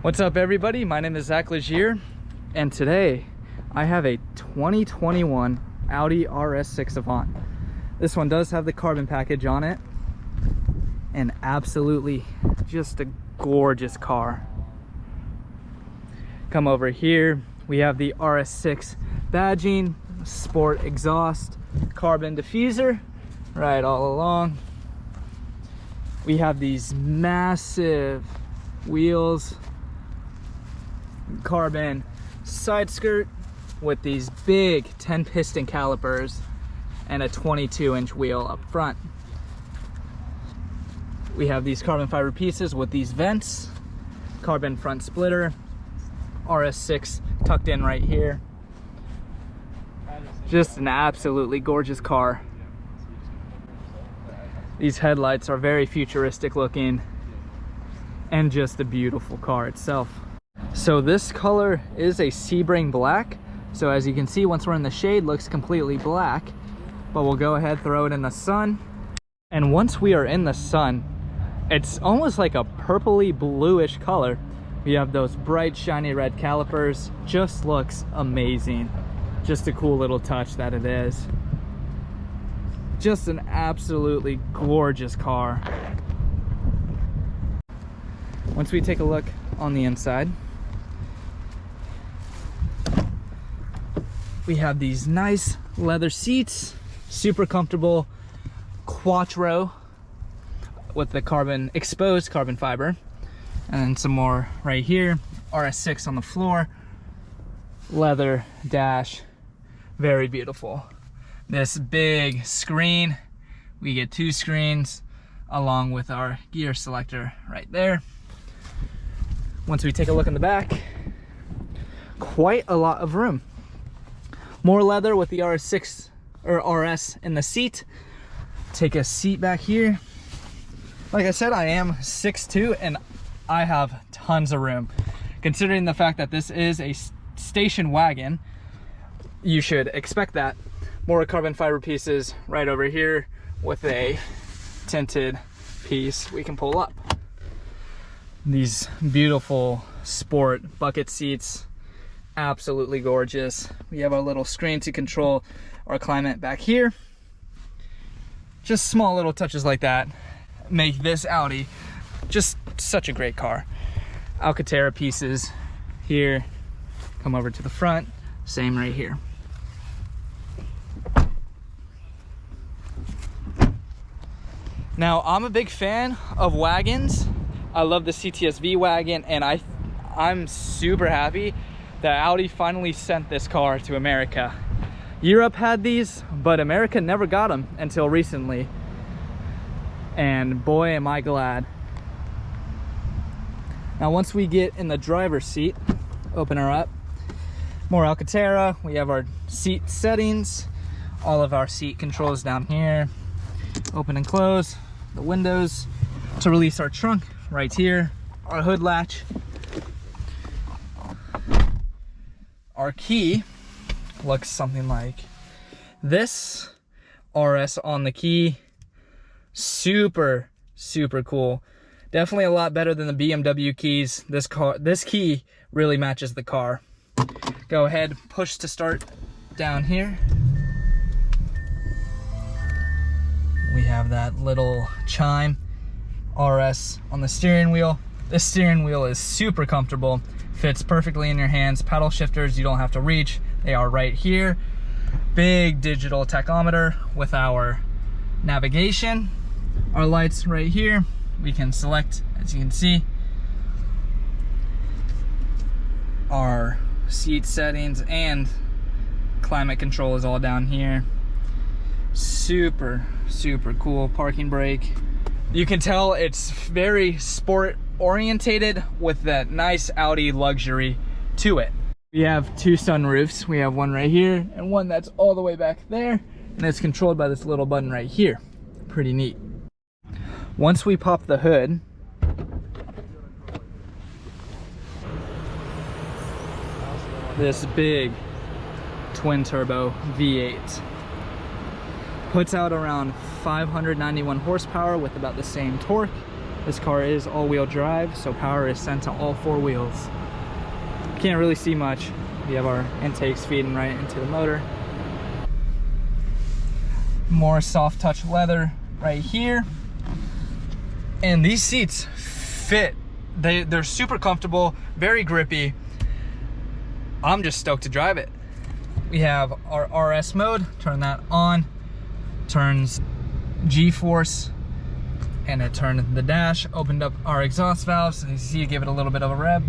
What's up everybody, my name is Zach Legier, and today I have a 2021 Audi RS6 Avant. This one does have the carbon package on it, and absolutely just a gorgeous car. Come over here, we have the RS6 badging, sport exhaust, carbon diffuser right all along. We have these massive wheels, carbon side skirt with these big 10 piston calipers and a 22-inch wheel up front. We have these carbon fiber pieces with these vents, carbon front splitter, RS6 tucked in right here. Just an absolutely gorgeous car. These headlights are very futuristic looking and just a beautiful car itself. So this color is a Sebring black. So as you can see, once we're in the shade, looks completely black, but we'll go ahead, throw it in the sun. And once we are in the sun, it's almost like a purpley bluish color. We have those bright shiny red calipers, just looks amazing. Just a cool little touch that it is. Just an absolutely gorgeous car. Once we take a look on the inside, we have these nice leather seats, super comfortable quattro with the exposed carbon fiber, and then some more right here. RS6 on the floor, leather dash, very beautiful. This big screen, we get 2 screens along with our gear selector right there. Once we take a look in the back, quite a lot of room. More leather with the RS6 or RS in the seat. Take a seat back here. Like I said, I am 6'2" and I have tons of room. Considering the fact that this is a station wagon, you should expect that. More carbon fiber pieces right over here with a tinted piece we can pull up. These beautiful sport bucket seats, absolutely gorgeous. We have our little screen to control our climate back here. Just small little touches like that make this Audi just such a great car. Alcantara pieces here, come over to the front, same right here. Now, I'm a big fan of wagons. I love the CTS-V wagon, and I'm super happy that Audi finally sent this car to America. Europe had these, but America never got them until recently. And boy, am I glad. Now, once we get in the driver's seat, open her up, more Alcantara. We have our seat settings, all of our seat controls down here. Open and close the windows to release our trunk right here, our hood latch. Our key looks something like this. RS on the key. Super cool. Definitely a lot better than the BMW keys. This key really matches the car. Go ahead, push to start down here. We have that little chime. RS on the steering wheel. This steering wheel is super comfortable, fits perfectly in your hands. Paddle shifters you don't have to reach, they are right here. Big digital tachometer with our navigation. Our lights right here, we can select, as you can see, our seat settings, and climate control is all down here. Super cool. Parking brake. You can tell it's very sport orientated with that nice Audi luxury to it. We have 2 sunroofs. We have one right here and one that's all the way back there, and it's controlled by this little button right here. Pretty neat. Once we pop the hood, this big twin turbo V8 puts out around 591 horsepower with about the same torque This car is all-wheel drive, so power is sent to all 4 wheels. Can't really see much. We have our intakes feeding right into the motor. More soft touch leather right here. And these seats fit. They're super comfortable, very grippy. I'm just stoked to drive it. We have our RS mode, turn that on, turns G-force, and it turned the dash, opened up our exhaust valves, so you see, give it a little bit of a rev,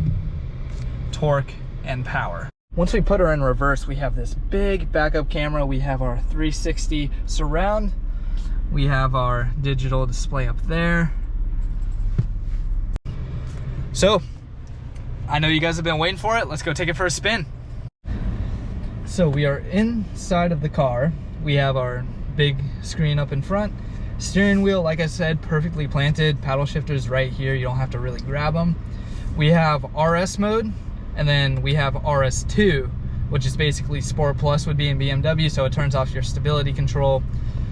torque, and power. Once we put her in reverse, we have this big backup camera. We have our 360 surround. We have our digital display up there. So, I know you guys have been waiting for it. Let's go take it for a spin. So we are inside of the car. We have our big screen up in front. Steering wheel, like I said, perfectly planted. Paddle shifters right here. You don't have to really grab them. We have RS mode, and then we have RS2, which is basically Sport Plus would be in BMW, so it turns off your stability control.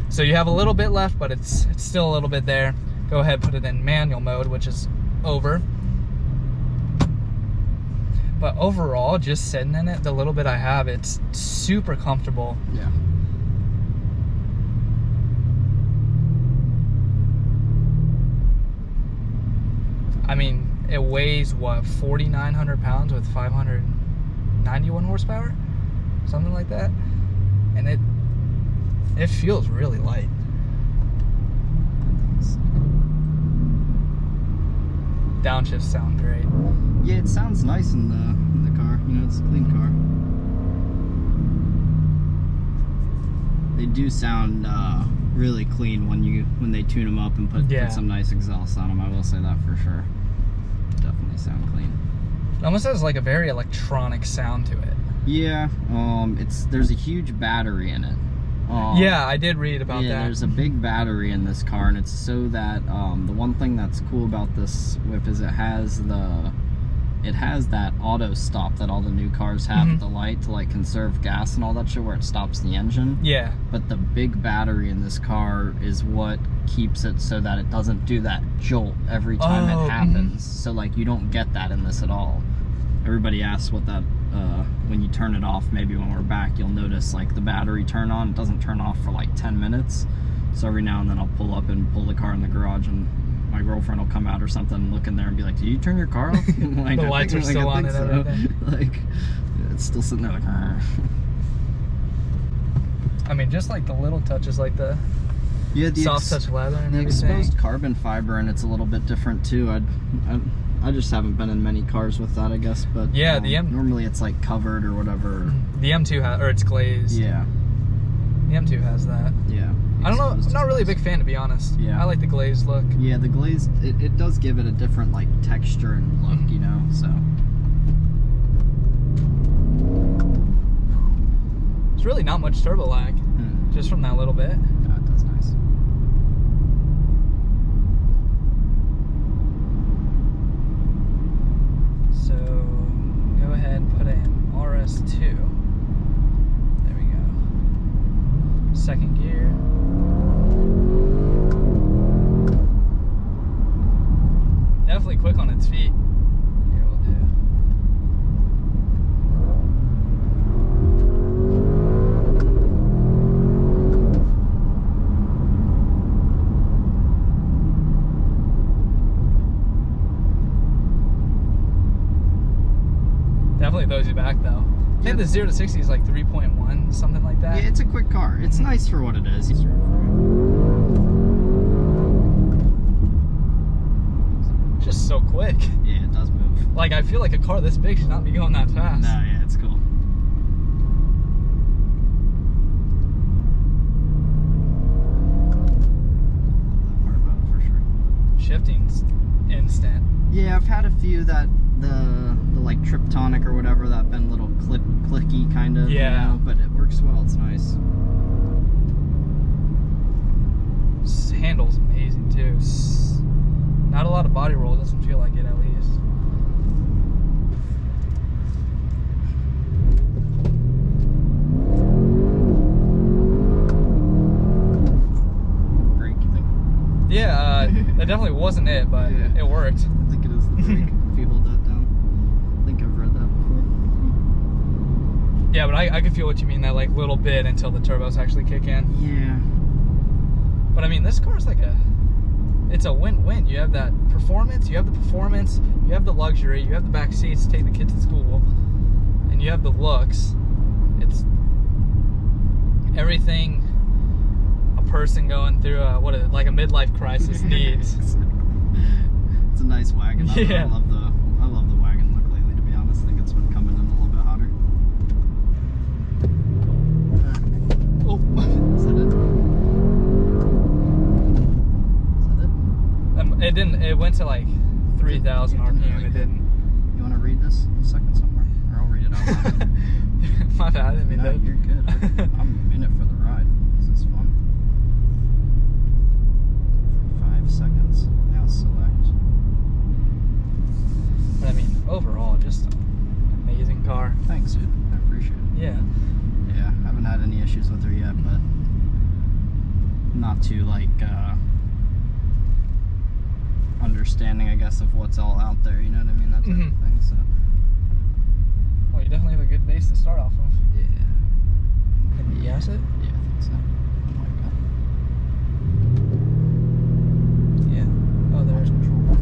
So you have a little bit left, but it's still a little bit there. Go ahead, put it in manual mode, which is over. But overall, just sitting in it, the little bit I have, it's super comfortable. Yeah. I mean, it weighs, what, 4,900 pounds with 591 horsepower? Something like that. And it feels really light. Downshifts sound great. Yeah, it sounds nice in the car. You know, it's a clean car. They do sound really clean when they tune them up and put some nice exhaust on them. I will say that for sure. Definitely sound clean. It almost has like a very electronic sound to it. Yeah. There's a huge battery in it. Yeah, I did read about that. Yeah, there's a big battery in this car, and it's so that the one thing that's cool about this whip is it has that auto stop that all the new cars have at the light to like conserve gas and all that shit, where it stops the engine. Yeah. But the big battery in this car is what keeps it so that it doesn't do that jolt every time it happens. So like you don't get that in this at all. Everybody asks what that when you turn it off, maybe when we're back, you'll notice like the battery turn on. It doesn't turn off for like 10 minutes. So every now and then I'll pull up and pull the car in the garage, and my girlfriend will come out or something and look in there and be like, did you turn your car off? Like, the lights are still on and everything. Like, yeah, it's still sitting there like, I mean, just like the little touches, like the soft touch leather and everything. The exposed carbon fiber, and it's a little bit different too. I just haven't been in many cars with that, I guess, but yeah, normally it's like covered or whatever. The M2 has, or it's glazed. Yeah. The M2 has that. Yeah. I don't know, I'm not really a big fan, to be honest. Yeah. I like the glazed look. Yeah, the glazed, it does give it a different like texture and look, you know, so. There's really not much turbo lag, just from that little bit. Yeah, it does nice. So, go ahead and put in RS2. There we go. Second gear. Definitely quick on its feet. Here we'll do. Definitely throws you back though. I think the 0 to 60 is like 3.1, something like that. Yeah, it's a quick car. It's nice for what it is. Just so quick. Yeah, it does move. Like, I feel like a car this big should not be going that fast. No, yeah, it's cool. That part about it for sure. Shifting's instant. Yeah, I've had a few that the like Triptonic or whatever that been a little clicky kind of. Yeah. You know, but it works well. It's nice. This handle's amazing too. Not a lot of body roll, doesn't feel like it at least. Brake, you think? Yeah, that definitely wasn't it, but Yeah. it worked. I think it is the brake. If you hold that down. I think I've read that before. Yeah, but I can feel what you mean, that like little bit until the turbos actually kick in. Yeah. But I mean, this car's like it's a win-win. You have that performance, you have the luxury, you have the back seats to take the kids to school, and you have the looks. It's everything a person going through like a midlife crisis needs. It's a nice wagon. Yeah. I love the wagon look lately, to be honest. I think it's been coming in a little bit hotter. Oh, is that it? It didn't. It went to like 3,000 RPM. It didn't. You want to read this in a second somewhere? Or I'll read it out loud. My bad. I didn't mean No, that. you're good. I'm in it for the ride. This is fun. 5 seconds. Now select. But I mean, overall, just an amazing car. Thanks, dude. I appreciate it. Yeah. Yeah, I haven't had any issues with her yet, but not too like understanding, I guess, of what's all out there. You know what I mean? That type of thing. So. Well, you definitely have a good base to start off of. Yeah. Can you yes it? Yeah, I think so. Like that. Yeah. Oh, there's control.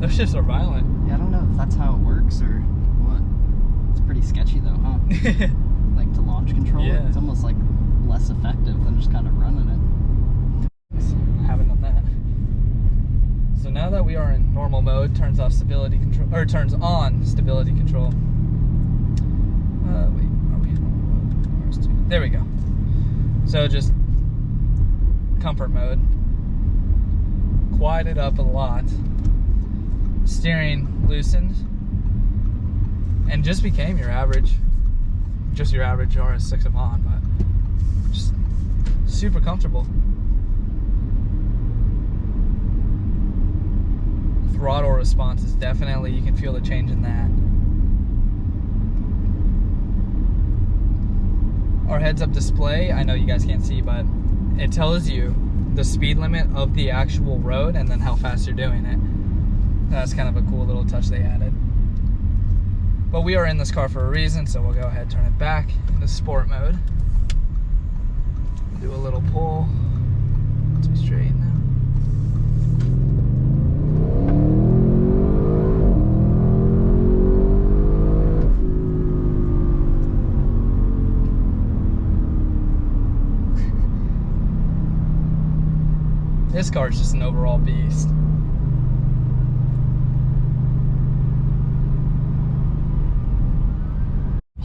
Those shifts are violent. Yeah, I don't know if that's how it works or what. It's pretty sketchy though, huh? Like to launch control it. Yeah. It's almost like less effective than just kind of running it. Haven't done that. So now that we are in normal mode, turns off stability control, or turns on stability control. Wait, are we in normal mode? RS2. There we go. So just comfort mode. Quieted up a lot. Steering loosened. And just became your average RS6 Avant, but just super comfortable. Throttle response is definitely, you can feel the change in that. Our heads-up display, I know you guys can't see, but it tells you the speed limit of the actual road and then how fast you're doing it. That's kind of a cool little touch they added. But we are in this car for a reason, so we'll go ahead and turn it back into sport mode. Do a little pull. Let's be straight now. This car is just an overall beast.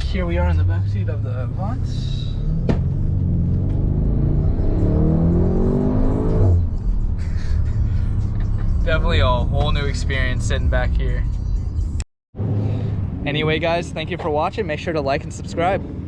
Here we are in the backseat of the Avant. Definitely a whole new experience sitting back here. Anyway guys, thank you for watching. Make sure to like and subscribe.